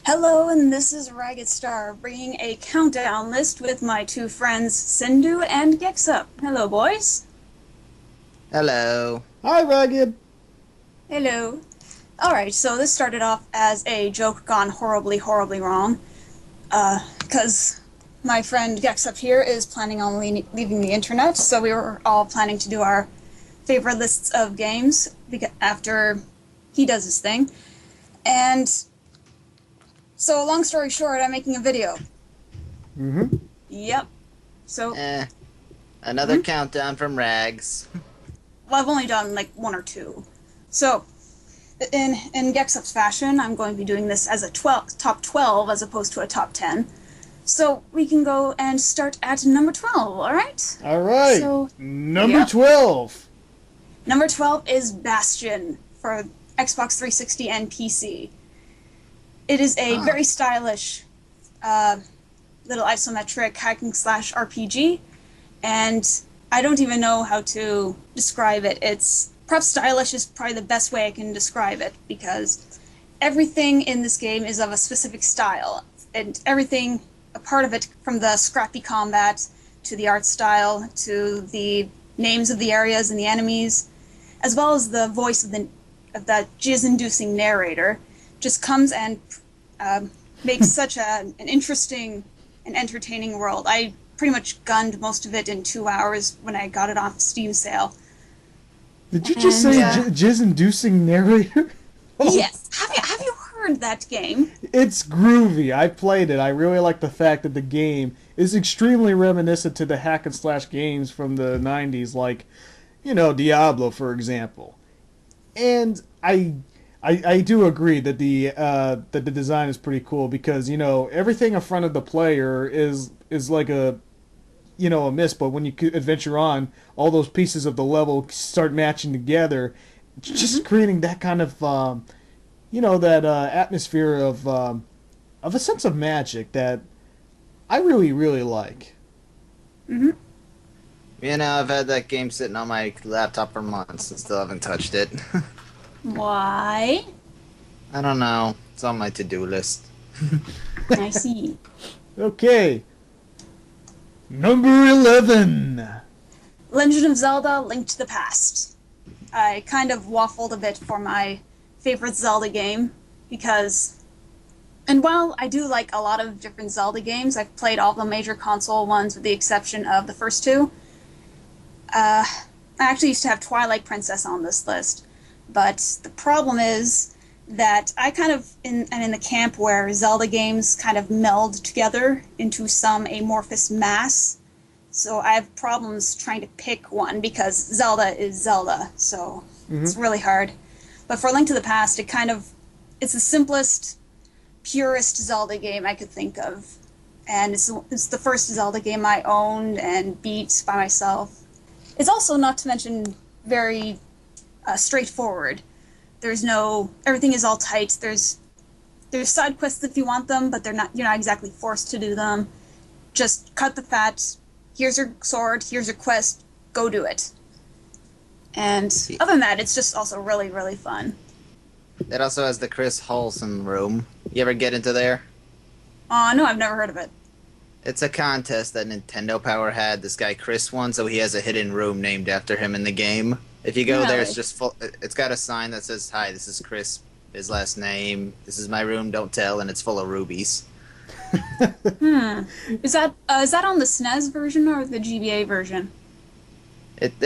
Hello, and this is Raggedstar, bringing a countdown list with my two friends Cendoo and Gexup. Hello, boys. Hello. Hi, Ragged. Hello. Alright, so this started off as a joke gone horribly, horribly wrong. Because my friend Gexup here is planning on leaving the internet, so we were all planning to do our favorite lists of games after he does his thing. And so, long story short, I'm making a video. Mm-hmm. Yep. So, Another countdown from Rags. well, I've only done like one or two. So, in Gexup's fashion, I'm going to be doing this as a top 12 as opposed to a top 10. So we can go and start at number 12, alright? All right. So, Number yep. 12. Number 12 is Bastion for Xbox 360 and PC. It is a very stylish little isometric hacking slash RPG, and I don't even know how to describe it. It's perhaps stylish is probably the best way I can describe it, because everything in this game is of a specific style, and everything, a part of it, from the scrappy combat to the art style to the names of the areas and the enemies, as well as the voice of that jizz-inducing narrator, just comes and makes such an interesting and entertaining world. I pretty much gunned most of it in 2 hours when I got it off Steam sale. Did you just say jizz-inducing narrator? Yes. Have you heard that game? It's groovy. I played it. I really like the fact that the game is extremely reminiscent to the hack and slash games from the 90s, like, Diablo, for example. And I do agree that the design is pretty cool because everything in front of the player is like a miss, but when you adventure on, all those pieces of the level start matching together, just creating that kind of that atmosphere of a sense of magic that I really really like. Mm-hmm. I've had that game sitting on my laptop for months and still haven't touched it. Why? I don't know. It's on my to-do list. I see. Okay, number 11. Legend of Zelda: Link to the Past. I kind of waffled a bit for my favorite Zelda game because, and while I do like a lot of different Zelda games, I've played all the major console ones with the exception of the first two. I actually used to have Twilight Princess on this list, but the problem is that I kind of am in the camp where Zelda games kind of meld together into some amorphous mass. So I have problems trying to pick one because Zelda is Zelda, so it's really hard. But for Link to the Past, it's the simplest, purest Zelda game I could think of. And it's the first Zelda game I owned and beat by myself. It's also, not to mention, very straightforward. Everything is all tight. There's side quests if you want them, but you're not exactly forced to do them. Just cut the fat. Here's your sword, here's your quest, go do it. And other than that, it's just also really, really fun. It also has the Chris Holson room. You ever get into there? No, I've never heard of it. It's a contest that Nintendo Power had. This guy Chris won, so he has a hidden room named after him in the game. If you go there, it's just full. It's got a sign that says, "Hi, this is Chris. His last name. This is my room. Don't tell." And it's full of rubies. Is that on the SNES version or the GBA version? It's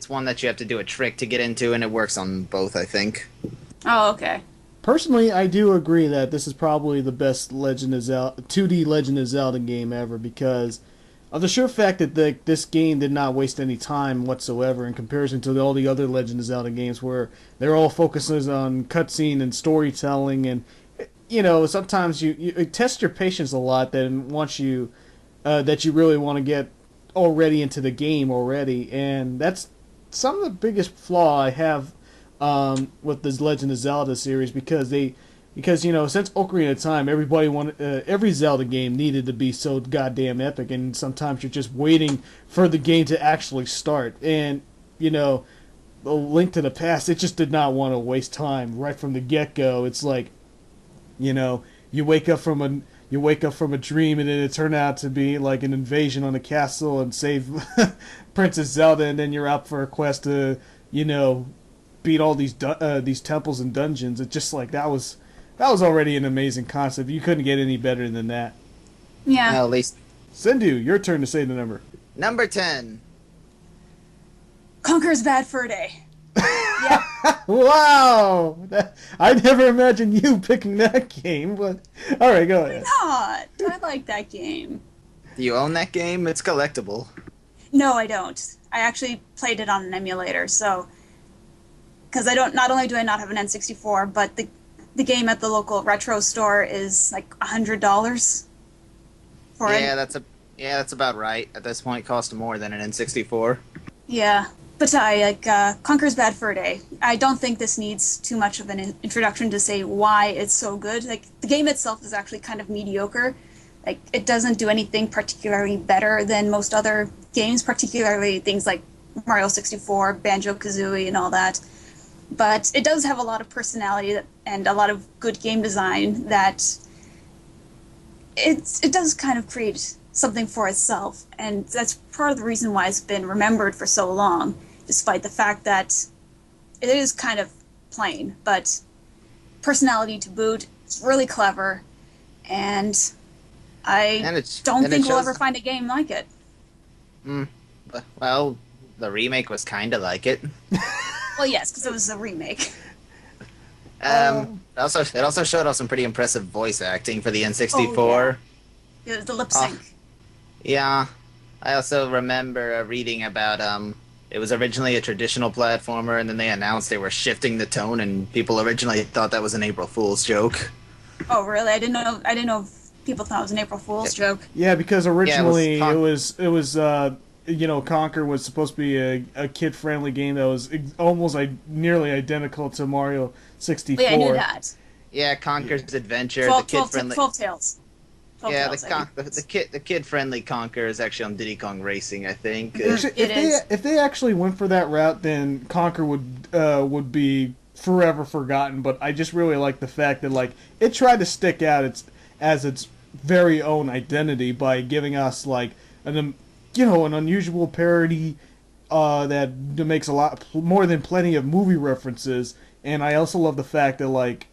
one that you have to do a trick to get into, and it works on both, I think. Oh, okay. Personally, I do agree that this is probably the best Legend of Zelda 2D Legend of Zelda game ever because of the sheer fact that this game did not waste any time whatsoever in comparison to all the other Legend of Zelda games where they're all focuses on cutscene and storytelling, and sometimes you test your patience a lot then once you that you really want to get already into the game already, and that's some of the biggest flaw I have with this Legend of Zelda series because since Ocarina of Time, every Zelda game needed to be so goddamn epic, and sometimes you're just waiting for the game to actually start. And the Link to the Past, it just did not want to waste time right from the get go. It's like You know, you wake up from a dream, and then it turned out to be like an invasion on a castle and save Princess Zelda, and then you're out for a quest to, you know, beat all these temples and dungeons. It's just like that was already an amazing concept. You couldn't get any better than that. Yeah. Well, at least Cendoo, your turn to say the number. number 10. Conker's Bad Fur Day. Yeah. Wow! I never imagined you picking that game, but alright, go ahead. Not. I like that game. Do you own that game? It's collectible. No, I don't. I actually played it on an emulator, so because I don't. Not only do I not have an N64, but the game at the local retro store is like $100 for it. That's about right. At this point, it costs more than an N64. Yeah. But I like Conker's Bad Fur Day. I don't think this needs too much of an introduction to say why it's so good. Like the game itself is actually kind of mediocre. Like it doesn't do anything particularly better than most other games, particularly things like Mario 64, Banjo-Kazooie, and all that. But it does have a lot of personality and a lot of good game design that it does kind of create something for itself, and that's part of the reason why it's been remembered for so long, despite the fact that it is kind of plain, but personality to boot. It's really clever, and I don't think we'll ever find a game like it. Well, the remake was kind of like it. Well, yes, because it was a remake. It also showed off some pretty impressive voice acting for the N64. Oh, yeah. The lip sync. Yeah, I also remember reading about it was originally a traditional platformer, and then they announced they were shifting the tone, and people originally thought that was an April Fool's joke. Oh, really? I didn't know if people thought it was an April Fool's joke. Yeah, because originally it was you know, Conker was supposed to be a kid-friendly game that was almost nearly identical to Mario 64. Yeah, I knew that. Yeah, Conker's Adventure, 12 kid-friendly. 12 Tales. Yeah, the kid-friendly Conker is actually on Diddy Kong Racing, I think. If they actually went for that route, then Conker would be forever forgotten. But I just really like the fact that like it tried to stick out as its very own identity by giving us like an unusual parody that makes a lot more than plenty of movie references. And I also love the fact that like,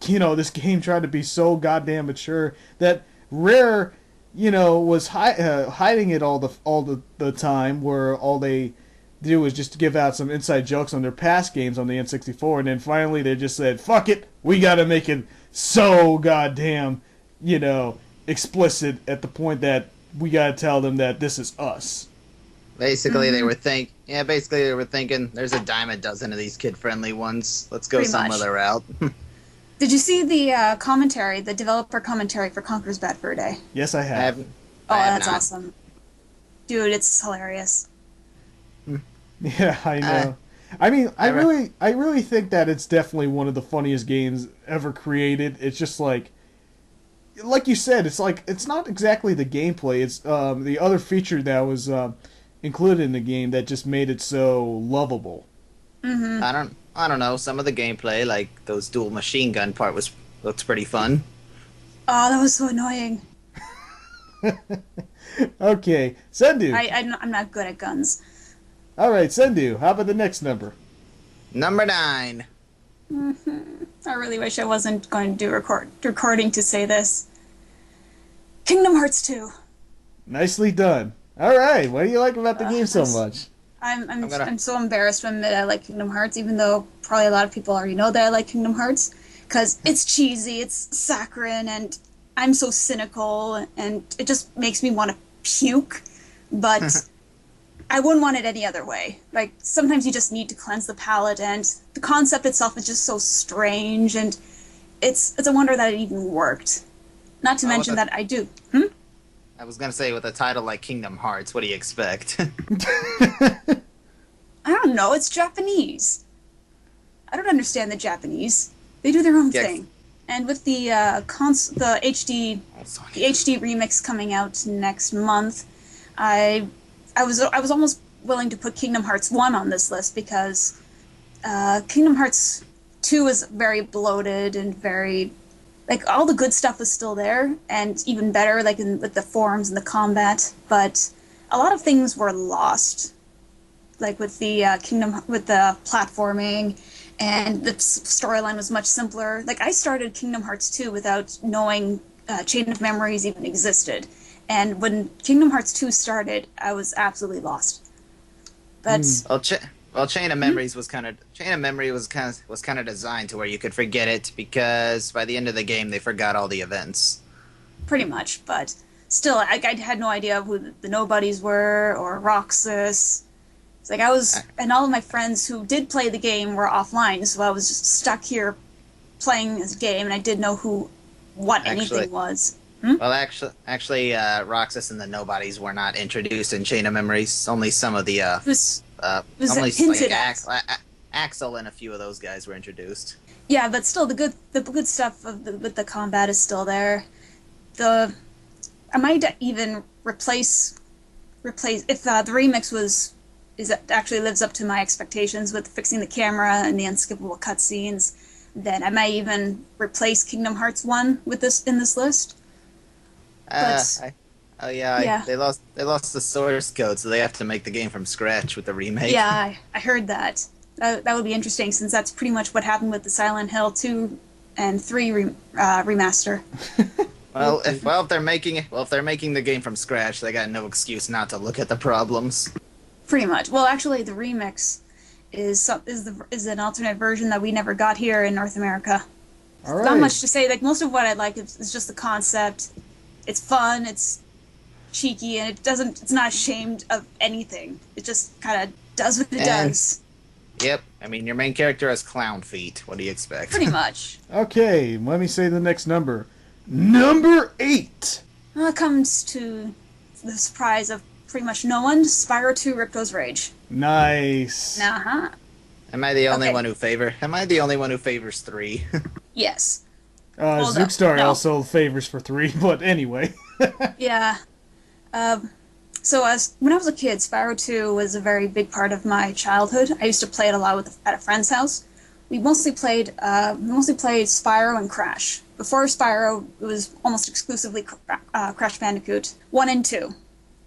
you know, this game tried to be so goddamn mature that Rare, you know, was hiding it all the time, where all they do is just give out some inside jokes on their past games on the N64, and then finally they just said, "Fuck it, we got to make it so goddamn, you know, explicit at the point that we got to tell them that this is us." Basically, they were thinking, there's a dime a dozen of these kid-friendly ones. Let's go some other route. Did you see the commentary, the developer commentary for Conker's Bad Fur Day? Yes, I have. That's awesome. Dude, it's hilarious. Yeah, I know. I mean, I really think that it's definitely one of the funniest games ever created. It's just like you said, it's not exactly the gameplay. It's the other feature that was included in the game that just made it so lovable. Mm-hmm. I don't know. Some of the gameplay, like those dual machine gun part, looks pretty fun. Oh, that was so annoying. Okay, Cendoo. I'm not good at guns. All right, Cendoo. How about the next number? Number 9. Mm-hmm. I really wish I wasn't going to do recording to say this. Kingdom Hearts 2. Nicely done. All right, what do you like about the game so much? I'm so embarrassed to admit I like Kingdom Hearts, even though probably a lot of people already know that I like Kingdom Hearts, because it's cheesy, it's saccharine, and I'm so cynical, and it just makes me want to puke, but I wouldn't want it any other way. Like, sometimes you just need to cleanse the palate, and the concept itself is just so strange, and it's a wonder that it even worked. Not to mention that I do. I was gonna say, with a title like Kingdom Hearts, what do you expect? I don't know, it's Japanese. I don't understand the Japanese. They do their own thing. And with the HD remix coming out next month, I was almost willing to put Kingdom Hearts 1 on this list, because Kingdom Hearts 2 is very bloated and very like all the good stuff was still there, and even better, like with the forms and the combat. But a lot of things were lost, like with the with the platforming, and the storyline was much simpler. Like I started Kingdom Hearts 2 without knowing Chain of Memories even existed, and when Kingdom Hearts 2 started, I was absolutely lost. But Well, Chain of Memories was kind of Chain of Memory was kind of designed to where you could forget it because by the end of the game they forgot all the events. pretty much, but still, I had no idea who the nobodies were or Roxas. It's like I was, and all of my friends who did play the game were offline, so I was just stuck here playing this game, and I didn't know what anything was. Well, Roxas and the nobodies were not introduced in Chain of Memories. Only some of the only hinted like Axel and a few of those guys were introduced. Yeah, but still, the good stuff with the combat is still there. I might even replace if the remix actually lives up to my expectations with fixing the camera and the unskippable cutscenes. Then I might even replace Kingdom Hearts 1 with this in this list. Yeah. They lost the source code, so they have to make the game from scratch with the remake. Yeah, I heard that. That would be interesting, since that's pretty much what happened with the Silent Hill 2 and 3 remaster. If they're making the game from scratch, they got no excuse not to look at the problems. Pretty much. Well, actually, the remix is an alternate version that we never got here in North America. All right. Not much to say. Like, most of what I like is just the concept. It's fun. It's cheeky, and it's not ashamed of anything. It just kind of does what it does. Yep. I mean, your main character has clown feet. What do you expect? Pretty much. Okay, let me say the next number. Number 8. Well, it comes to the surprise of pretty much no one. Spyro 2 Ripto's Rage. Nice. Uh-huh. Am I the only one who favors 3? Yes. Zookstar also favors for 3, but anyway. Yeah. When I was a kid, Spyro 2 was a very big part of my childhood. I used to play it a lot at a friend's house. We mostly played Spyro and Crash. Before Spyro, it was almost exclusively Crash Bandicoot 1 and 2.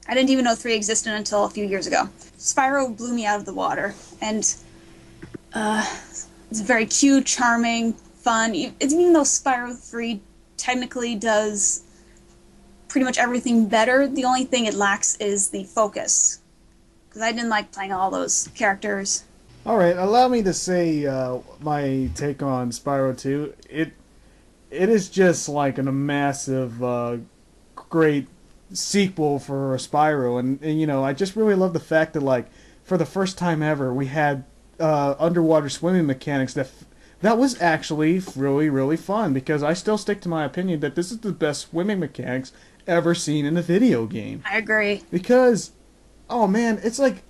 I didn't even know 3 existed until a few years ago. Spyro blew me out of the water, and it's very cute, charming, fun. Even though Spyro 3 technically does pretty much everything better, the only thing it lacks is the focus. Because I didn't like playing all those characters. Alright, allow me to say my take on Spyro 2. It is just like a massive, great sequel for Spyro. And, you know, I just really love the fact that, like, for the first time ever, we had underwater swimming mechanics that was actually really, really fun. Because I still stick to my opinion that this is the best swimming mechanics ever seen in a video game. I agree. Because, oh man, it's like,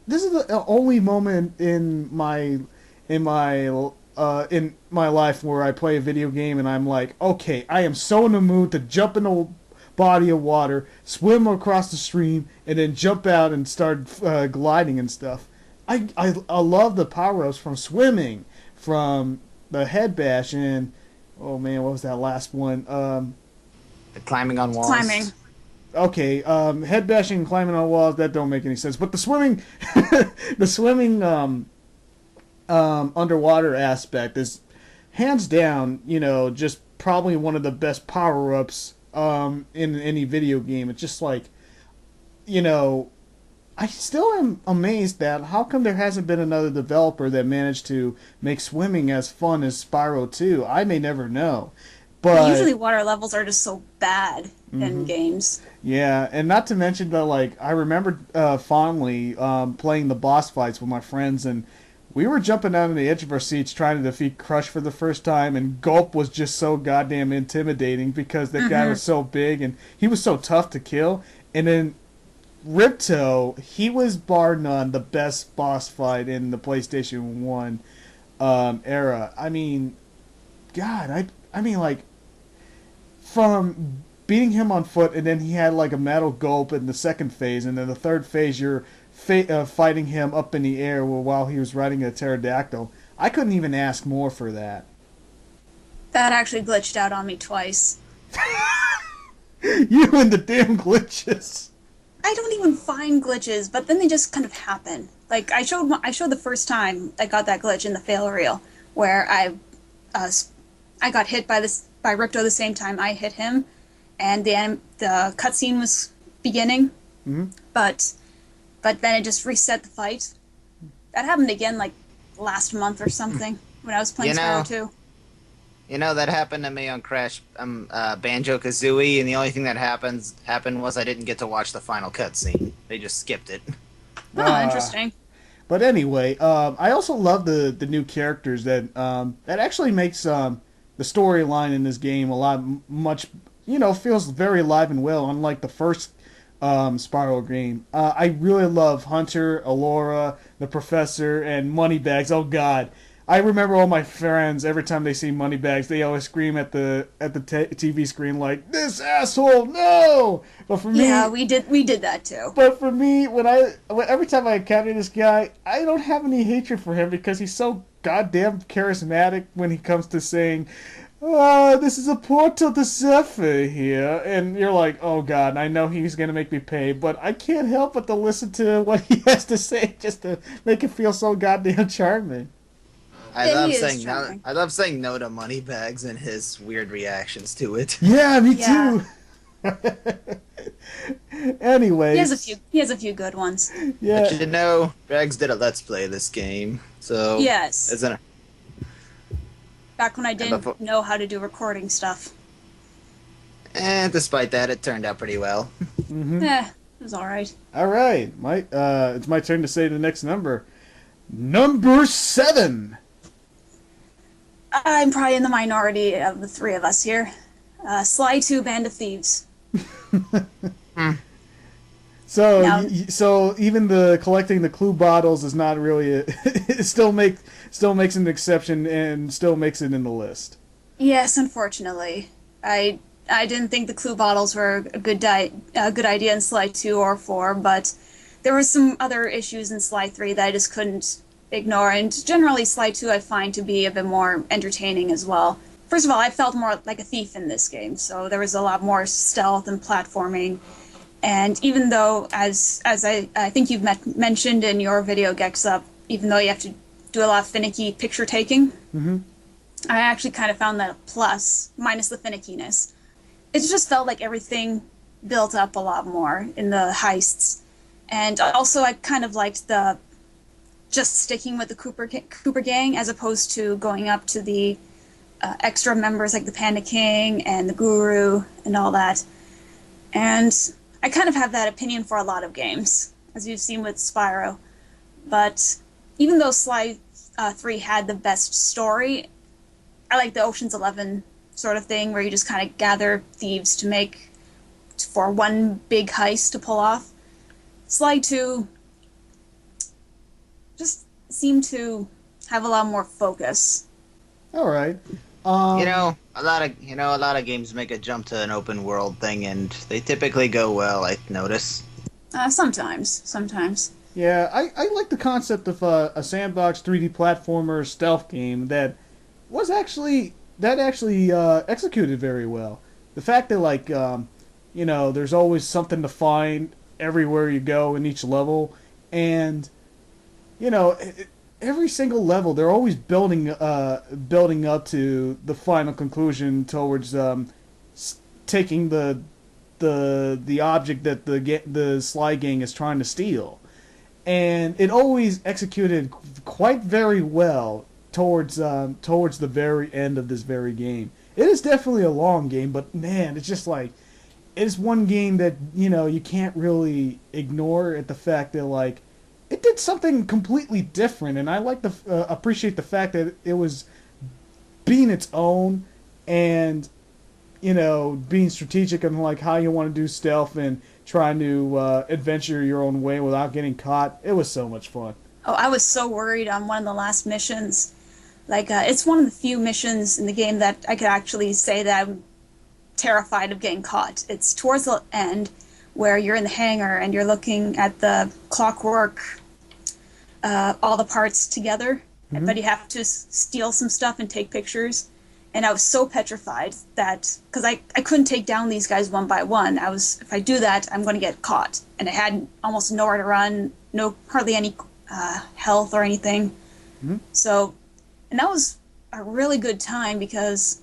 this is the only moment in my life where I play a video game and I'm like, okay, I am so in the mood to jump in a body of water, swim across the stream, and then jump out and start gliding and stuff. I love the power-ups from swimming, from the head bash, and oh man, what was that last one? The climbing on walls. Climbing. Okay, head bashing and climbing on walls, that don't make any sense. But the swimming, the swimming underwater aspect is hands down, you know, just probably one of the best power-ups in any video game. It's just like, you know, I still am amazed that how come there hasn't been another developer that managed to make swimming as fun as Spyro 2. I may never know. But usually water levels are just so bad in games. Yeah, and not to mention that, like, I remember fondly playing the boss fights with my friends, and we were jumping out on the edge of our seats trying to defeat Crush for the first time, and Gulp was just so goddamn intimidating because that guy was so big and he was so tough to kill. And then Ripto, he was bar none the best boss fight in the PlayStation 1 era. I mean, God, I mean, like, from beating him on foot, and then he had like a metal gulp in the second phase, and then the third phase you're fighting him up in the air while he was riding a pterodactyl. I couldn't even ask more for that. Yeah, it actually glitched out on me twice. You and the damn glitches. I don't even find glitches, but then they just kind of happen. Like I showed the first time I got that glitch in the fail reel, where uh, I got hit by Ripto the same time I hit him, and the cutscene was beginning, Mm-hmm. but then it just reset the fight. That happened again like last month or something when I was playing Spyro 2. You know, that happened to me on Crash Banjo-Kazooie, and the only thing that happened was I didn't get to watch the final cutscene. They just skipped it. Oh, interesting. But anyway, I also love the new characters that actually makes the storyline in this game a lot much feels very alive and well. Unlike the first Spyro game, I really love Hunter, Alora, the Professor, and Moneybags. Oh God. I remember all my friends, every time they see Moneybags, they always scream at the TV screen like, "This asshole, no!" But for me, Yeah, we did that too. but for me, every time I encounter this guy, I don't have any hatred for him because he's so goddamn charismatic when he comes to saying, "Oh, this is a portal to Zephyr here," and you're like, "Oh God, I know he's gonna make me pay, but I can't help but to listen to what he has to say just to make it feel so goddamn charming." Yeah, he is charming. I love saying no to Moneybags and his weird reactions to it. Yeah, me Yeah. too. Anyways, He has a few good ones. yeah. But you know, Rags did a Let's Play of this game, so Yes. isn't it? Back when I didn't know how to do recording stuff. And despite that, it turned out pretty well. Mm-hmm. It was alright. All right, it's my turn to say the next number. Number 7. I'm probably in the minority of the three of us here. Sly 2 Band of Thieves. So, Now- so even the collecting the clue bottles is not really it still makes an exception and still makes it in the list. Yes, unfortunately. I didn't think the clue bottles were a good idea in Sly 2 or 4, but there were some other issues in Sly 3 that I just couldn't ignore, and generally Sly 2 I find to be a bit more entertaining as well. First of all, I felt more like a thief in this game, so there was a lot more stealth and platforming. And even though, as I think you've mentioned in your video, Gexup, even though you have to do a lot of finicky picture taking, Mm-hmm. I actually kind of found that a plus, minus the finickiness. It just felt like everything built up a lot more in the heists. And also I kind of liked the just sticking with the Cooper gang as opposed to going up to the extra members like the Panda King and the Guru and all that. And I kind of have that opinion for a lot of games, as you've seen with Spyro. But even though Sly 3 had the best story, I like the Ocean's 11 sort of thing where you just kind of gather thieves to make for one big heist to pull off. Sly 2 just seemed to have a lot more focus. All right. A lot of games make a jump to an open world thing, and they typically go well. I notice. Sometimes. Yeah, I like the concept of a sandbox 3D platformer stealth game that was actually executed very well. The fact that there's always something to find everywhere you go in each level, and every single level they're always building up to the final conclusion towards taking the object that the Sly gang is trying to steal, and it always executed quite very well towards the very end of this very game. It is definitely a long game, but man, it's just like it's one game that you can't really ignore at the fact that it did something completely different, and I like to appreciate the fact that it was being its own and being strategic and how you want to do stealth and trying to adventure your own way without getting caught. It was so much fun. Oh, I was so worried on one of the last missions. It's one of the few missions in the game that I could actually say that I'm terrified of getting caught. It's towards the end where you're in the hangar and you're looking at the clockwork, all the parts together, but you have to steal some stuff and take pictures. and I was so petrified that because I couldn't take down these guys one by one. If I do that, I'm going to get caught, and I had almost nowhere to run, hardly any health or anything. Mm-hmm. So, and that was a really good time because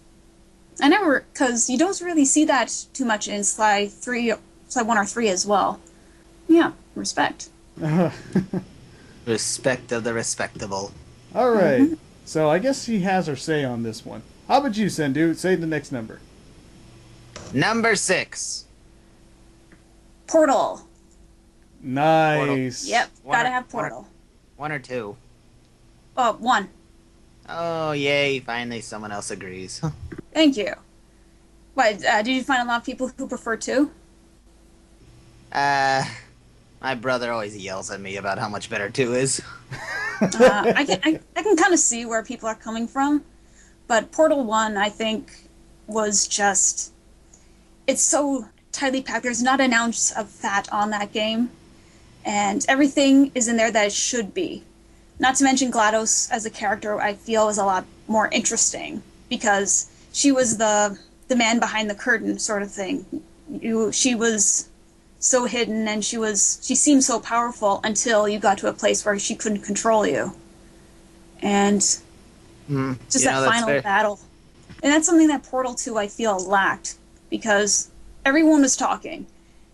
you don't really see that too much in Sly 1 or 3 as well. Yeah, respect. Respect of the respectable. All right. Mm-hmm. So I guess she has her say on this one. How about you, Cendoo? Say the next number. Number 6. Portal. Nice. Yep, gotta have Portal. 1 or 2? Oh, 1. Oh, yay. Finally, someone else agrees. Thank you. What, did you find a lot of people who prefer 2? My brother always yells at me about how much better 2 is. I can kind of see where people are coming from, but Portal 1, I think, was just... It's so tightly packed. There's not an ounce of fat on that game, and everything is in there that it should be. Not to mention GLaDOS as a character, I feel, is a lot more interesting, because she was the man behind the curtain sort of thing. She was so hidden, and she seemed so powerful until you got to a place where she couldn't control you. And just that final battle. And that's something that Portal 2, I feel, lacked, because everyone was talking,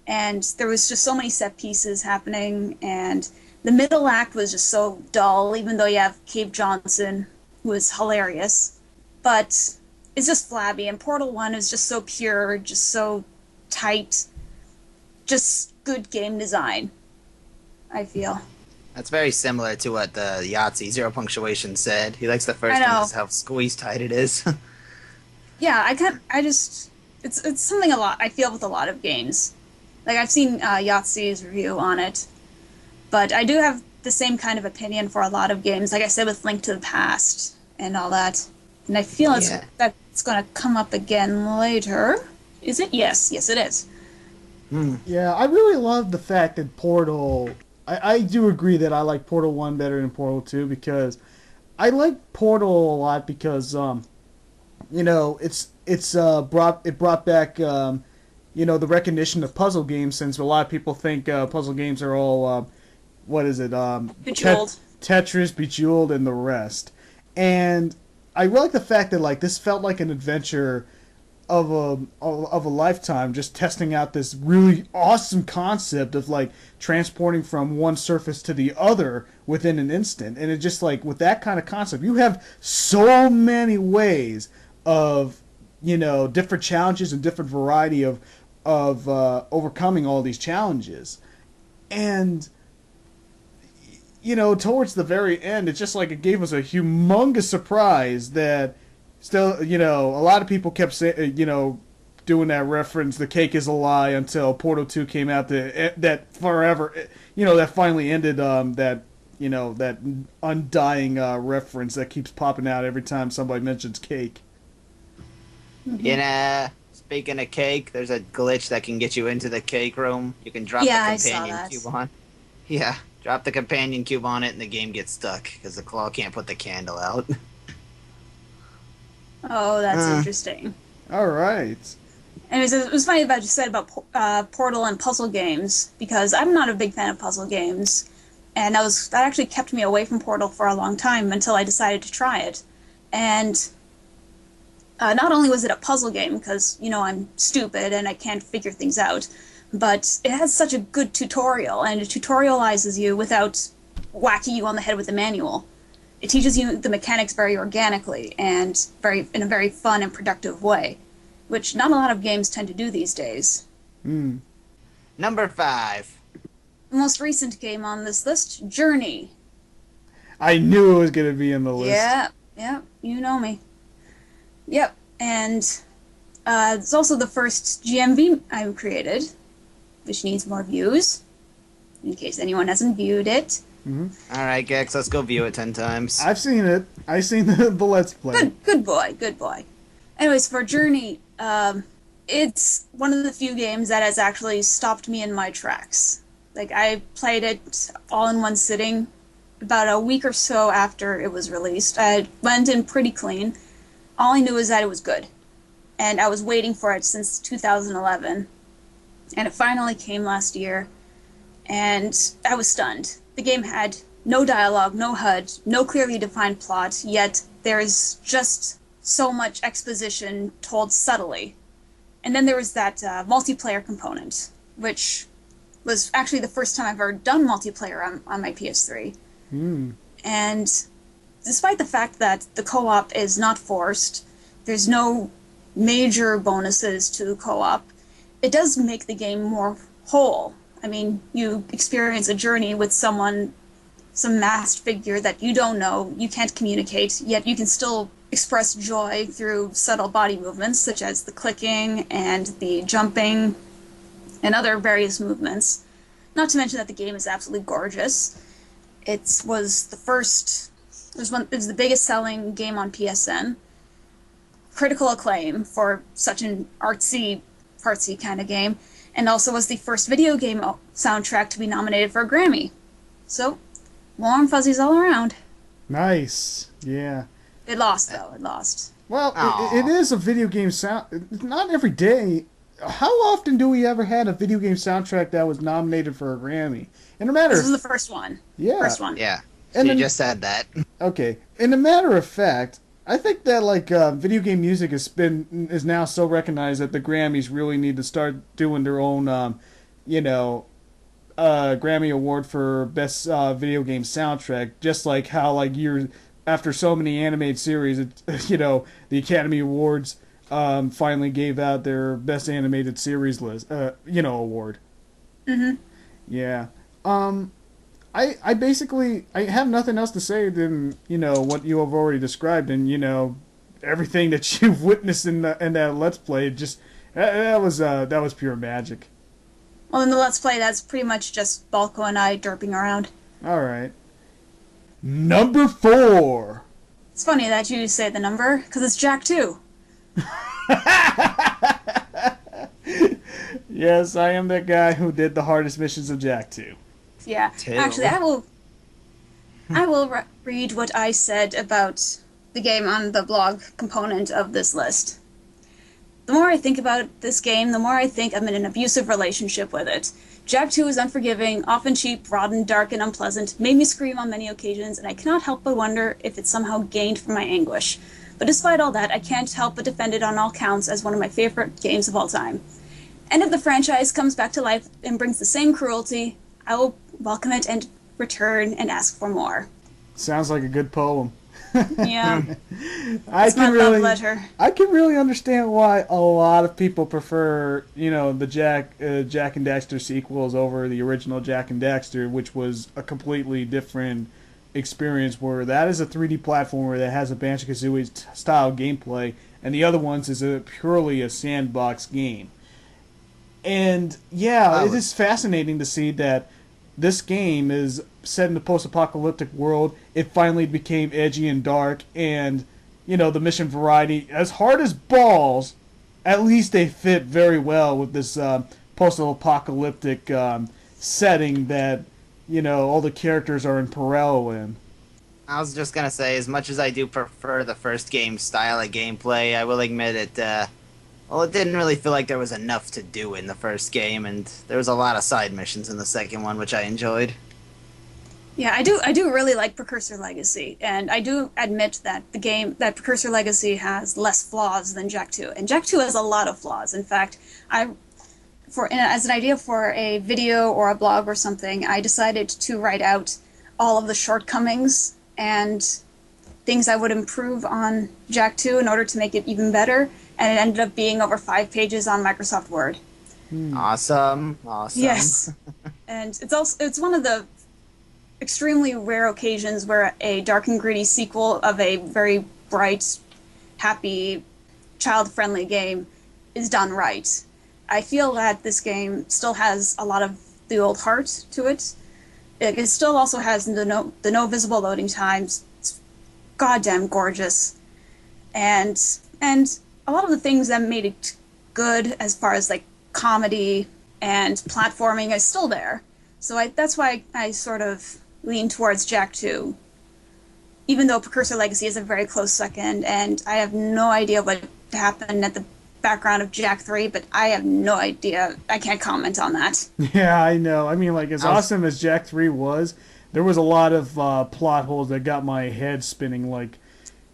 and there was just so many set pieces happening, and the middle act was just so dull, even though you have Cave Johnson, who is hilarious. But it's just flabby, and Portal 1 is just so pure, just so tight, just good game design, I feel. That's very similar to what the Yahtzee Zero Punctuation said. He likes the first one because how squeeze tight it is. Yeah, it's something I feel with a lot of games. Like, I've seen Yahtzee's review on it, but I do have the same kind of opinion for a lot of games, like I said with Link to the Past and all that. And I feel that's going to come up again later. Is it? Yes, it is. Yeah, I really love the fact that Portal... I do agree that I like Portal 1 better than Portal 2, because I like Portal a lot because, it brought back, the recognition of puzzle games, since a lot of people think puzzle games are all, Bejeweled. Tetris, Bejeweled, and the rest. And I like the fact that, this felt like an adventure of a lifetime, just testing out this really awesome concept of transporting from one surface to the other within an instant. And it just with that kind of concept, you have so many ways of different challenges and different variety of overcoming all these challenges. And towards the very end, it's just it gave us a humongous surprise that still, a lot of people kept saying, doing that reference, the cake is a lie, until Portal 2 came out, that forever, that finally ended that undying reference that keeps popping out every time somebody mentions cake. Speaking of cake, there's a glitch that can get you into the cake room. You can drop the companion cube on. Yeah, drop the companion cube on it and the game gets stuck because the claw can't put the candle out. Oh, that's interesting. All right. Anyways, it was funny about what you said about Portal and puzzle games, because I'm not a big fan of puzzle games, and that actually kept me away from Portal for a long time until I decided to try it. And not only was it a puzzle game, because, I'm stupid and I can't figure things out, but it has such a good tutorial, and it tutorializes you without whacking you on the head with a manual. It teaches you the mechanics very organically and in a very fun and productive way, which not a lot of games tend to do these days. Number 5. The most recent game on this list, Journey. I knew it was going to be in the list. Yeah, you know me. Yep, and it's also the first GMV I've created, which needs more views, in case anyone hasn't viewed it. All right, Gex, let's go view it 10 times. I've seen it. I've seen the Let's Play. Good boy. Anyways, for Journey, it's one of the few games that has actually stopped me in my tracks. I played it all in one sitting about a week or so after it was released. I went in pretty clean, All I knew is that it was good. And I was waiting for it since 2011. And it finally came last year. And I was stunned. The game had no dialogue, no HUD, no clearly defined plot, yet there's just so much exposition told subtly. And then there was that multiplayer component, which was actually the first time I've ever done multiplayer on my PS3. And despite the fact that the co-op is not forced, there's no major bonuses to the co-op, it does make the game more whole. I mean, you experience a journey with someone, some masked figure that you don't know, you can't communicate, yet you can still express joy through subtle body movements, such as the clicking and the jumping and other various movements. Not to mention that the game is absolutely gorgeous. It was the biggest selling game on PSN. Critical acclaim for such an artsy kind of game, and also was the first video game soundtrack to be nominated for a Grammy. So, warm fuzzies all around. Nice. Yeah. It lost, though. It lost. Well, it is a video game sound. Not every day. How often do we ever had a video game soundtrack that was nominated for a Grammy? In a matter This was the first one. Yeah. First one. Yeah. And You then- just said that. Okay. In a matter of fact, I think that video game music is now so recognized that the Grammys really need to start doing their own, Grammy Award for best video game soundtrack. Just like how after so many animated series, the Academy Awards finally gave out their best animated series list, award. Yeah. I basically have nothing else to say than what you have already described, and everything that you've witnessed in that Let's Play. Just that was pure magic. Well, in the Let's Play, that's pretty much just Balco and I derping around. All right. Number 4. It's funny that you say the number, because it's Jack 2. Yes, I am that guy who did the hardest missions of Jack 2. Yeah. Two. Actually, I will read what I said about the game on the blog component of this list. The more I think about this game, the more I think I'm in an abusive relationship with it. Jack 2 is unforgiving, often cheap, rotten, dark, and unpleasant, made me scream on many occasions, and I cannot help but wonder if it somehow gained from my anguish. But despite all that, I can't help but defend it on all counts as one of my favorite games of all time. And if the franchise comes back to life and brings the same cruelty, I will welcome it and return and ask for more. Sounds like a good poem. Yeah. I It's my can love really, letter. I can really understand why a lot of people prefer, the Jack and Daxter sequels over the original Jack and Daxter, which was a completely different experience. Where that is a 3D platformer that has a Banjo-Kazooie style gameplay, and the other ones is purely a sandbox game. And yeah, it is fascinating to see that this game is set in a post-apocalyptic world. It finally became edgy and dark, and the mission variety, as hard as balls, at least they fit very well with this post-apocalyptic setting that all the characters are in parallel in. I was just gonna say, as much as I do prefer the first game's style of gameplay, I will admit it. It didn't really feel like there was enough to do in the first game, and there was a lot of side missions in the second one, which I enjoyed. Yeah, I do really like Precursor Legacy, and I do admit that Precursor Legacy has less flaws than Jack 2, and Jack 2 has a lot of flaws. In fact, as an idea for a video or a blog or something, I decided to write out all of the shortcomings and things I would improve on Jack 2 in order to make it even better, and it ended up being over 5 pages on Microsoft Word. Awesome. Yes, and it's one of the extremely rare occasions where a dark and gritty sequel of a very bright, happy, child-friendly game is done right. I feel that this game still has a lot of the old heart to it. It still also has the no visible loading times. It's goddamn gorgeous, and a lot of the things that made it good, as far as like comedy and platforming, is still there. So that's why I sort of lean towards Jack 2. even though Precursor Legacy is a very close second, and I have no idea what happened at the background of Jak 3, but I have no idea. I can't comment on that. Yeah, I know. I mean, like, as I was awesome as Jak 3 was, there was a lot of plot holes that got my head spinning. Like,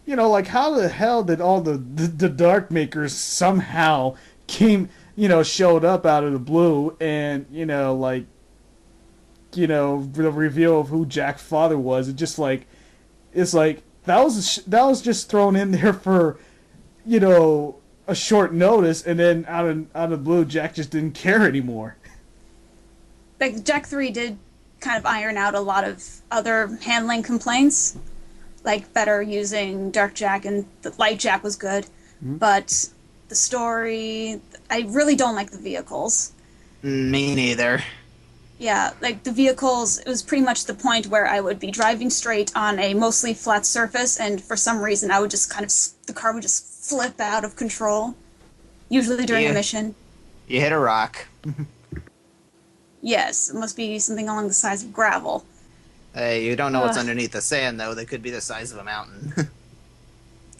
like, how the hell did all the Dark Makers somehow showed up out of the blue and, like, the reveal of who Jack's father was. It's like, that was just thrown in there for, a short notice, and then out of blue, Jack just didn't care anymore. Like, Jak 3 did kind of iron out a lot of other handling complaints, like better using Dark Jak, and the Light Jak was good, but the story, I really don't like the vehicles. Me neither. Yeah, like the vehicles, it was pretty much the point where I would be driving straight on a mostly flat surface, and for some reason I would just the car would just flip out of control, usually during a mission. You hit a rock. Yes, it must be something along the size of gravel. Hey, you don't know what's underneath the sand, though. They could be the size of a mountain.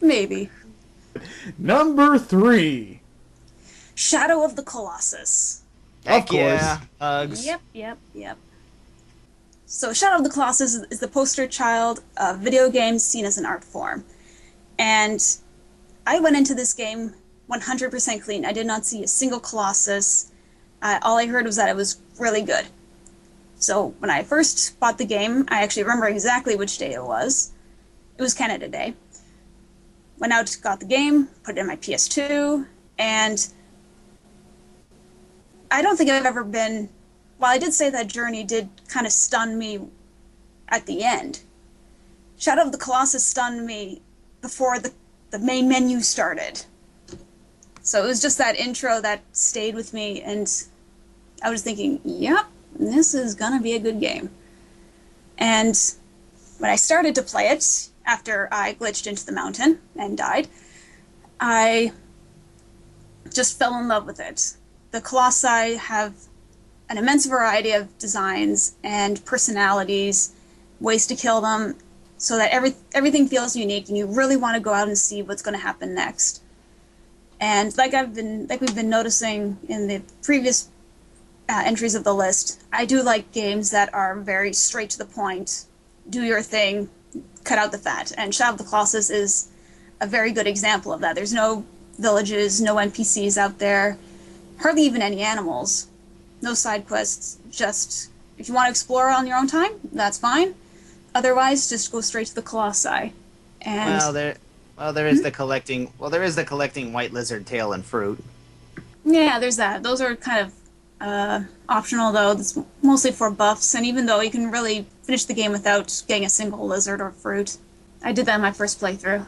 Maybe. Number 3. Shadow of the Colossus. Heck Of course. yeah. Hugs. Yep. So Shadow of the Colossus is the poster child of video games seen as an art form. And I went into this game 100% clean. I did not see a single Colossus. All I heard was that it was really good. So when I first bought the game, I actually remember exactly which day it was. It was Canada Day. Went out, got the game, put it in my PS2, and I don't think I've ever been... While I did say that journey did kind of stun me at the end, Shadow of the Colossus stunned me before the main menu started. So it was just that intro that stayed with me, and I was thinking, yep, this is gonna be a good game. And when I started to play it, after I glitched into the mountain and died, I just fell in love with it. The Colossi have an immense variety of designs and personalities, ways to kill them, so that everything feels unique, and you really want to go out and see what's going to happen next. And like we've been noticing in the previous entries of the list, I do like games that are very straight to the point, do your thing, cut out the fat. And Shadow of the Colossus is a very good example of that. There's no villages, no NPCs out there, hardly even any animals, no side quests. Just if you want to explore on your own time, that's fine. Otherwise, just go straight to the Colossi. And there is the collecting. Well, there is the collecting white lizard tail and fruit. yeah, there's that. Those are kind of optional, though. It's mostly for buffs, and even though you can really finish the game without getting a single lizard or fruit. I did that in my first playthrough.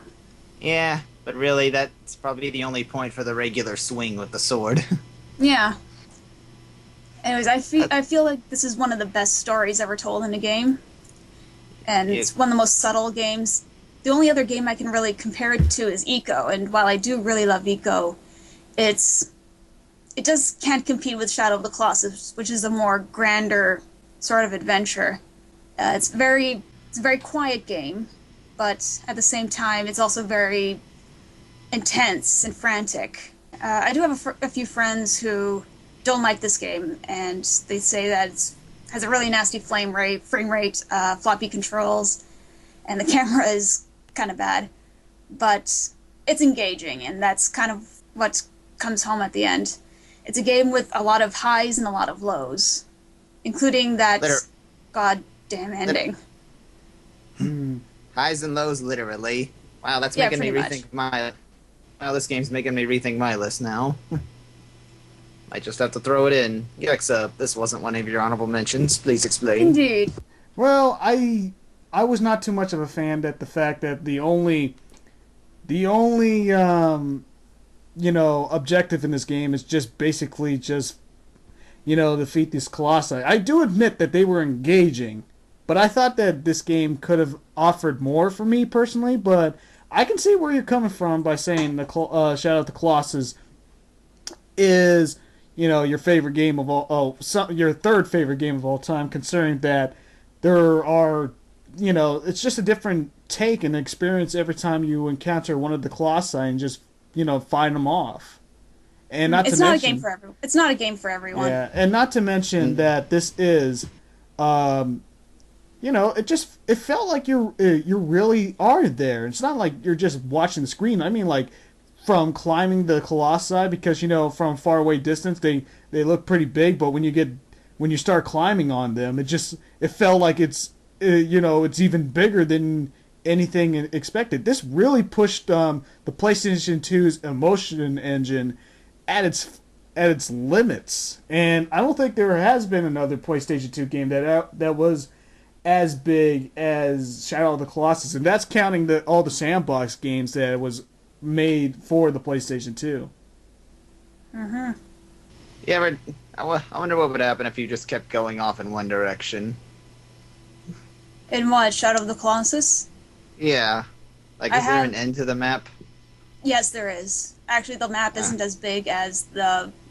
Yeah, but really, that's probably the only point for the regular swing with the sword. Yeah. Anyways, I feel like this is one of the best stories ever told in a game. And it's one of the most subtle games. The only other game I can really compare it to is Eco, and while I do really love Eco, it just can't compete with Shadow of the Colossus, which is a more grander sort of adventure. It's a very quiet game, but at the same time, it's also very intense and frantic. I do have a few friends who don't like this game, and they say that it has a really nasty frame rate, floppy controls, and the camera is kind of bad. But it's engaging, and that's kind of what comes home at the end. It's a game with a lot of highs and a lot of lows, including that goddamn ending. Highs and lows, literally. Wow, that's Yeah, making me pretty rethink my... Wow, this game's making me rethink my list now. Might just have to throw it in. Gexup, this wasn't one of your honorable mentions. Please explain. Indeed. Well, I was not too much of a fan at the fact that the only objective in this game is just basically just defeat these colossi. I do admit that they were engaging, but I thought that this game could have offered more for me personally. But I can see where you're coming from by saying the Shadow of the Colossus is your favorite game of all. Your third favorite game of all time, considering that there are it's just a different take and experience every time you encounter one of the Colossi and just fight them off. And not to It's not a mention, game for everyone. It's not a game for everyone. yeah, and not to mention that this is, um, it felt like you really are there. It's not like you're just watching the screen. I mean, like from climbing the colossi, because from far away distance they look pretty big, but when you start climbing on them, it felt like it's even bigger than anything expected. This really pushed the PlayStation 2's emotion engine at its limits, and I don't think there has been another PlayStation 2 game that was as big as Shadow of the Colossus, and that's counting all the sandbox games that was made for the PlayStation 2. Mm-hmm. Yeah, but I wonder what would happen if you just kept going off in one direction. In what, Shadow of the Colossus? Yeah. Like, is there an end to the map? Yes, there is. Actually, the map isn't as big as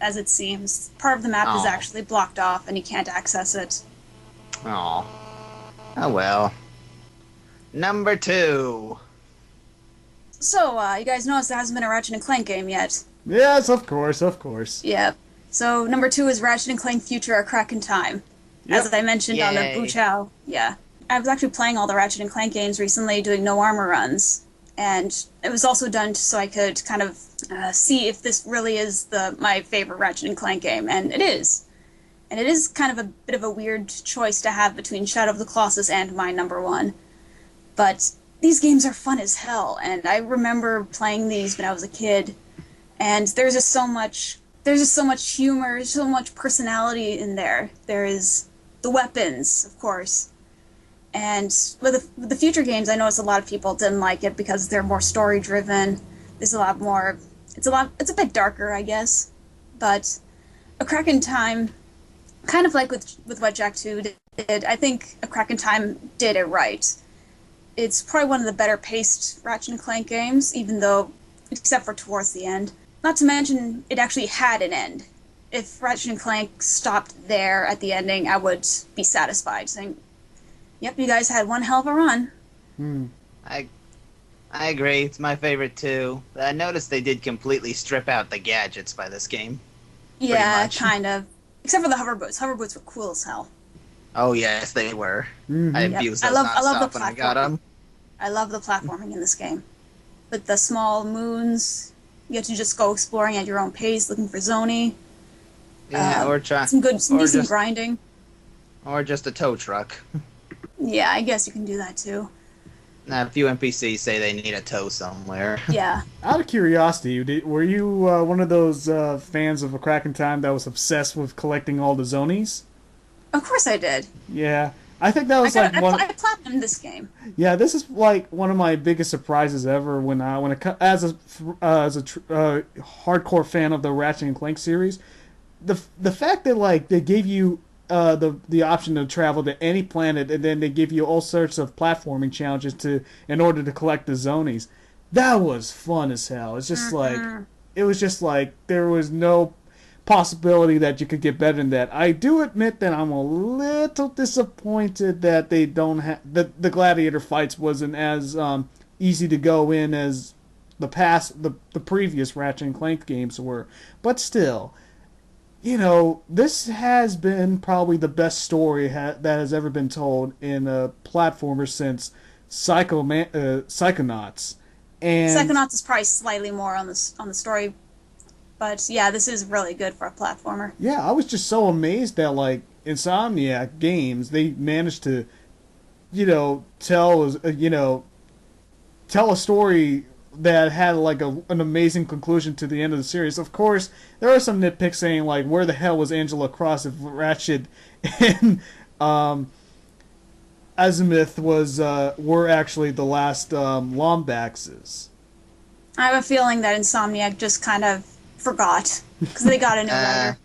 it seems. Part of the map is actually blocked off, and you can't access it. Oh. Oh well. Number 2. So, you guys noticed there hasn't been a Ratchet & Clank game yet. Yes, of course, of course. Yeah. So, number 2 is Ratchet & Clank Future: A Crack in Time. Yep. As I mentioned on the Buchau. Yeah. I was actually playing all the Ratchet & Clank games recently, doing no armor runs. And it was also done so I could kind of see if this really is my favorite Ratchet & Clank game, and it is. And it is kind of a bit of a weird choice to have between Shadow of the Colossus and my number 1. But these games are fun as hell, and I remember playing these when I was a kid, and there's just so much humor, so much personality in there. There is the weapons, of course. And with the future games, I noticed a lot of people didn't like it because they're more story-driven. There's a lot more... It's a bit darker, I guess. But A Crack in Time, kind of like with what Jak 2 did, I think A Crack in Time did it right. It's probably one of the better paced Ratchet & Clank games, except for towards the end. Not to mention, it actually had an end. If Ratchet & Clank stopped there at the ending, I would be satisfied, saying, yep, you guys had one hell of a run. I agree. It's my favorite too. I noticed they did completely strip out the gadgets by this game. Yeah, kind of. Except for the hover boots. Hover boots were cool as hell. Oh yes, they were. Mm-hmm. I abused those nonstop when I got them. I love the platforming in this game. With the small moons, you get to just go exploring at your own pace, looking for Zoni. Yeah, or try some decent grinding. Or just a tow truck. Yeah, I guess you can do that too. A few NPCs say they need a tow somewhere. Yeah. Out of curiosity, were you one of those fans of A Crack in Time that was obsessed with collecting all the Zonies? Of course I did. Yeah. I think that was I platinumed this game. Yeah, this is like one of my biggest surprises ever as a hardcore fan of the Ratchet and Clank series. The fact that like they gave you the option to travel to any planet, and then they give you all sorts of platforming challenges in order to collect the Zonies. That was fun as hell. It's just it was just like there was no possibility that you could get better than that. I do admit that I'm a little disappointed that they don't have the gladiator fights wasn't as easy to go in as the previous Ratchet and Clank games were. But still, this has been probably the best story that has ever been told in a platformer since Psychonauts. And Psychonauts is probably slightly more on the story. But yeah, this is really good for a platformer. Yeah, I was just so amazed that like Insomniac Games, they managed to, tell a story that had like an amazing conclusion to the end of the series. Of course, there are some nitpicks saying like, where the hell was Angela Cross if Ratchet and Azimuth were actually the last Lombaxes? I have a feeling that Insomniac just kind of forgot because they got a new writer.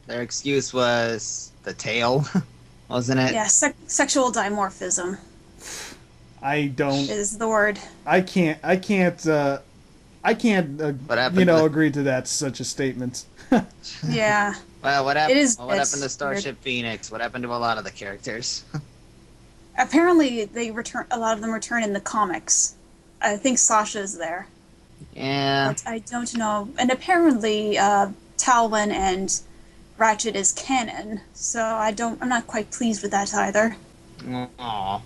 Their excuse was the tail, wasn't it? Yeah, sexual dimorphism. I don't. Is the word. I can't. Agree to that such a statement. Yeah. Well, what happened? It is. What happened to Starship Phoenix? What happened to a lot of the characters? Apparently, they return. A lot of them return in the comics. I think Sasha's there, Yeah. but I don't know. And apparently, Talwyn and Ratchet is canon, so I'm not quite pleased with that either. Aw.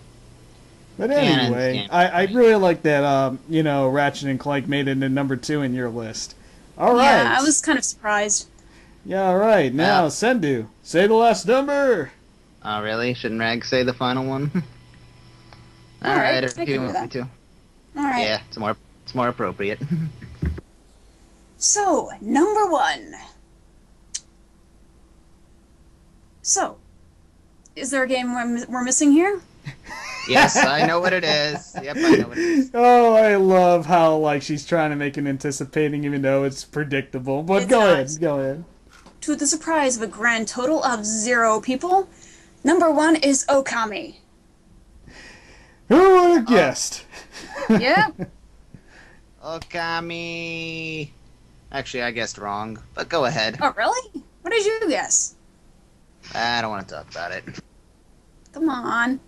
But Cannon's anyway, game. I really like that, Ratchet and Clank made it in number 2 in your list. All Yeah, I right. was kind of surprised. Yeah, all right. Now, Well, Cendoo, say the last number. oh really? Shouldn't Rag say the final one? All right, Alright, I if can you do want me that. to. All right. Yeah, it's more appropriate. So, number one. So, is there a game we're missing here? Yes, I know what it is. Yep, I know what it is. Oh, I love how like she's trying to make an anticipating, even though it's predictable. But It's go not. ahead, go ahead. To the surprise of a grand total of 0 people, number one is Okami. Who would have guessed? Yep. Okami. Actually, I guessed wrong, but go ahead. Oh, really? What did you guess? I don't want to talk about it. Come on.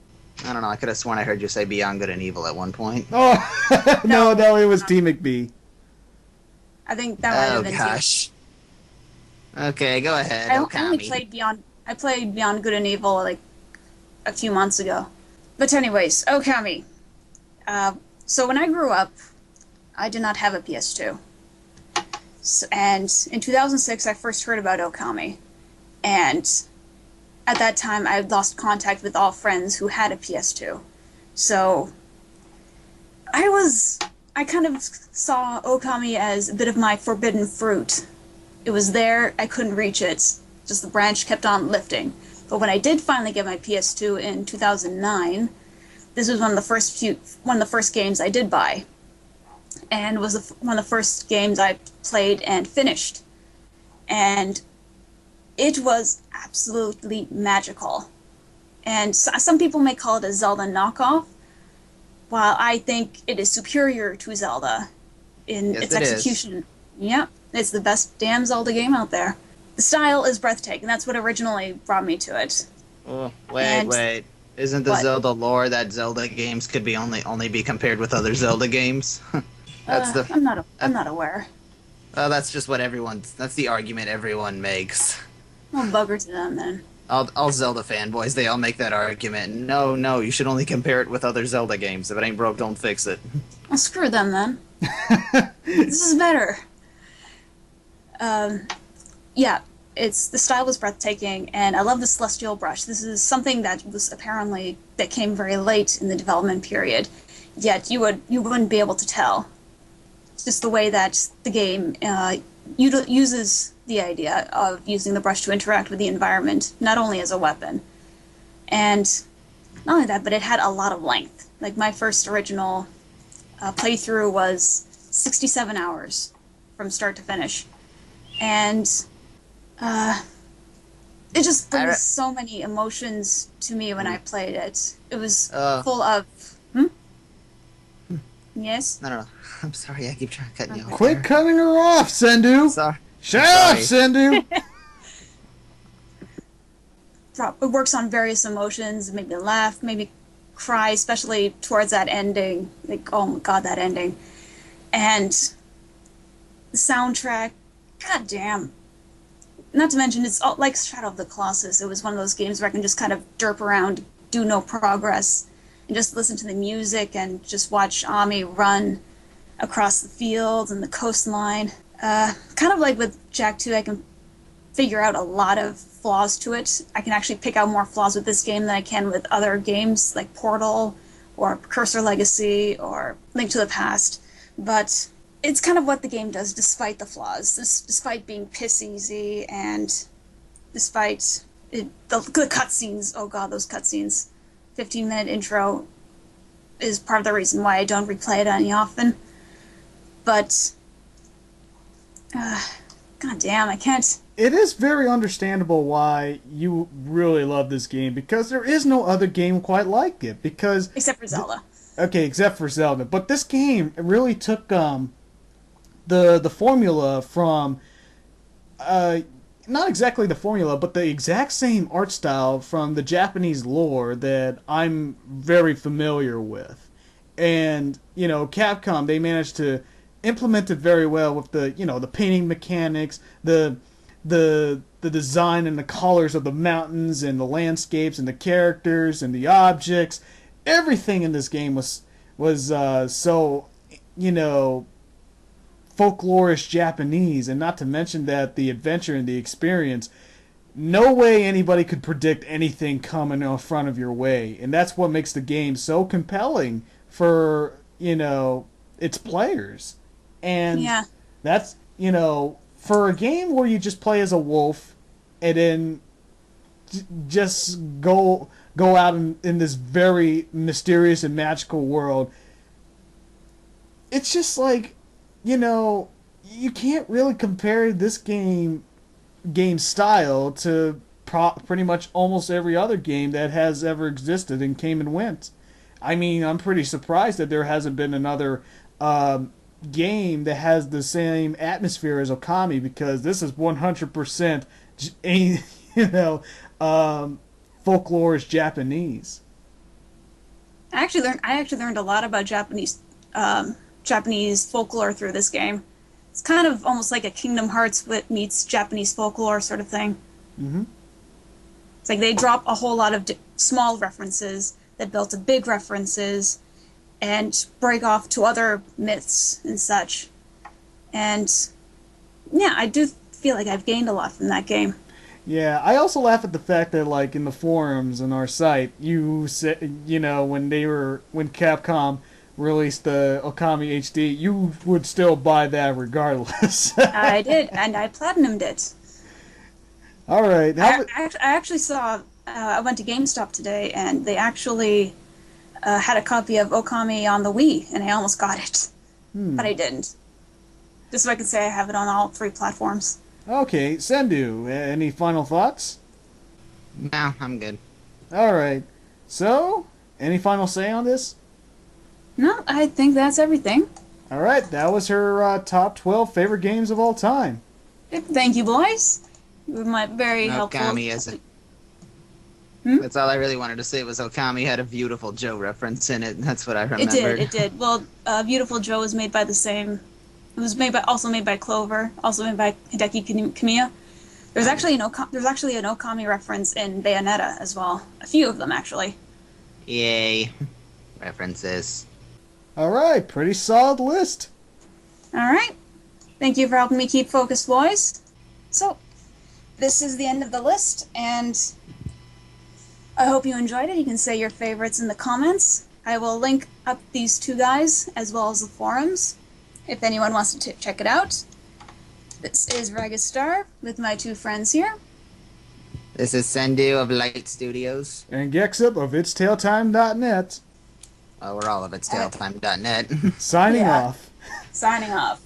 I don't know. I could have sworn I heard you say Beyond Good and Evil at one point. Oh no, it was Team McBee. I think that might Oh have been gosh. Okay, go ahead. I only Okami. played Beyond. I played Beyond Good and Evil like a few months ago. But anyways, Okami. So when I grew up, I did not have a PS2. And in 2006, I first heard about Okami. And at that time, I had lost contact with all friends who had a PS2. So I kind of saw Okami as a bit of my forbidden fruit. It was there, I couldn't reach it. Just the branch kept on lifting. But when I did finally get my PS2 in 2009, this was one of the first games I did buy, and was one of the first games I played and finished, and it was absolutely magical. And some people may call it a Zelda knockoff, while I think it is superior to Zelda in Yes, its it is. execution. Yep, it's the best damn Zelda game out there. The style is breathtaking. That's what originally brought me to it. Oh, wait, And- wait. Isn't the What? Zelda lore that Zelda games could be only be compared with other Zelda games? I'm not aware. That's just what that's the argument everyone makes. Well, bugger to them then. All Zelda fanboys, they all make that argument. No, you should only compare it with other Zelda games. If it ain't broke, don't fix it. Well, screw them then. This is better. Yeah, the style was breathtaking, and I love the celestial brush. This is something that came very late in the development period, yet you wouldn't be able to tell. It's just the way that the game uses the idea of using the brush to interact with the environment, not only as a weapon. And not only that, but it had a lot of length. Like my first original playthrough was 67 hours from start to finish. And it just brings so many emotions to me when I played it. It was full of... Yes? No. I'm sorry, I keep trying to cut you off. Quit cutting her off, Cendoo. Sorry. Shut I'm up, sorry. Cendoo. It works on various emotions, made me laugh, made me cry, especially towards that ending. Like, oh my god, that ending. And the soundtrack, goddamn. Not to mention, it's all, like Shadow of the Colossus. It was one of those games where I can just kind of derp around, do no progress, and just listen to the music and just watch Ami run across the fields and the coastline. Kind of like with Jak 2, I can figure out a lot of flaws to it. I can actually pick out more flaws with this game than I can with other games like Portal or Cursor Legacy or Link to the Past. But it's kind of what the game does despite the flaws, despite being piss easy and despite the cutscenes. Oh god, those cutscenes. 15-minute intro is part of the reason why I don't replay it any often. But, god damn, I can't... It is very understandable why you really love this game, because there is no other game quite like it. Because Except for Zelda. Okay, except for Zelda. But this game really took the formula from not exactly the formula, but the exact same art style from the Japanese lore that I'm very familiar with. And, Capcom, they managed to implement it very well with the painting mechanics, the design and the colors of the mountains and the landscapes and the characters and the objects. Everything in this game was so, you know, folklorish Japanese, and not to mention that the adventure and the experience, no way anybody could predict anything coming in front of your way, and that's what makes the game so compelling for its players. And Yeah. that's for a game where you just play as a wolf and then just go out in this very mysterious and magical world. It's just like, you can't really compare this game style to pretty much almost every other game that has ever existed and came and went. I mean, I'm pretty surprised that there hasn't been another game that has the same atmosphere as Okami, because this is 100% folklorish Japanese. I actually learned a lot about Japanese folklore through this game. It's kind of almost like a Kingdom Hearts meets Japanese folklore sort of thing. Mm-hmm. It's like they drop a whole lot of small references that built to big references and break off to other myths and such. And yeah, I do feel like I've gained a lot from that game. Yeah, I also laugh at the fact that, like, in the forums on our site, you said, when Capcom released the Okami HD, you would still buy that regardless. I did, and I platinumed it. All right. I actually saw. I went to GameStop today, and they actually had a copy of Okami on the Wii, and I almost got it, but I didn't. Just so I can say I have it on all 3 platforms. Okay, Cendoo, any final thoughts? No, I'm good. All right. So, any final say on this? No, I think that's everything. All right, that was her top 12 favorite games of all time. Thank you, boys. You were very helpful. That's all I really wanted to say was Okami had a Beautiful Joe reference in it. That's what I remembered. It did. Well, Beautiful Joe was made by the same. It was also made by Clover, also made by Hideki Kamiya. There's actually an Okami reference in Bayonetta as well. A few of them, actually. Yay. References. All right, pretty solid list. All right. Thank you for helping me keep focused, boys. So, this is the end of the list, and I hope you enjoyed it. You can say your favorites in the comments. I will link up these 2 guys as well as the forums if anyone wants to check it out. This is Raggedstar with my 2 friends here. This is Cendoo of Light Studios. And Gexup of itstailtime.net. Oh, we're all of itstailtime.net. Signing off. Signing off.